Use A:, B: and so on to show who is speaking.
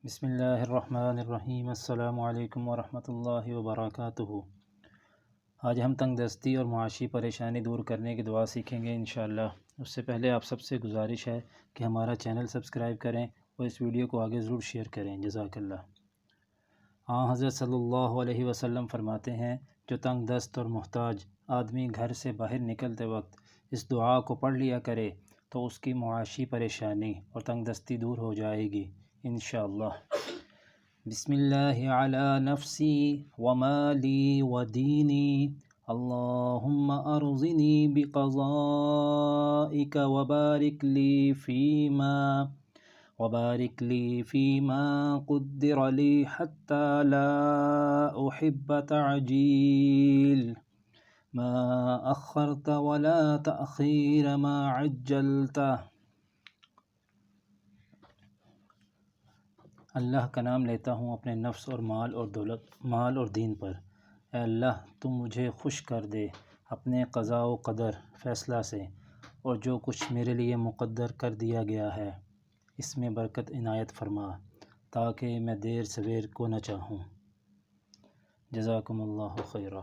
A: بسم اللہ الرحمن الرحیم۔ السلام علیکم ورحمۃ اللہ وبرکاتہ۔ آج ہم تنگ دستی اور معاشی پریشانی دور کرنے کی دعا سیکھیں گے انشاءاللہ۔ اس سے پہلے آپ سب سے گزارش ہے کہ ہمارا چینل سبسکرائب کریں اور اس ویڈیو کو آگے ضرور شیئر کریں، جزاک اللہ۔ حضرت صلی اللہ علیہ وسلم فرماتے ہیں، جو تنگ دست اور محتاج آدمی گھر سے باہر نکلتے وقت اس دعا کو پڑھ لیا کرے تو اس کی معاشی پریشانی اور تنگ دستی دور ہو جائے گی انشاءاللہ۔ بسم اللہ علی نفسی ومالی ودینی، اللہم ارضنی بقضائک وبارک لی فیما قدر لی حتی لا احب تعجیل ما اخرت ولا تأخیر ما عجلت۔ اللہ کا نام لیتا ہوں اپنے نفس اور مال اور دین پر۔ اے اللہ، تو مجھے خوش کر دے اپنے قضاء و قدر فیصلہ سے، اور جو کچھ میرے لیے مقدر کر دیا گیا ہے اس میں برکت عنایت فرما، تاکہ میں دیر سویر کو نہ چاہوں۔ جزاکم اللہ خیرہ۔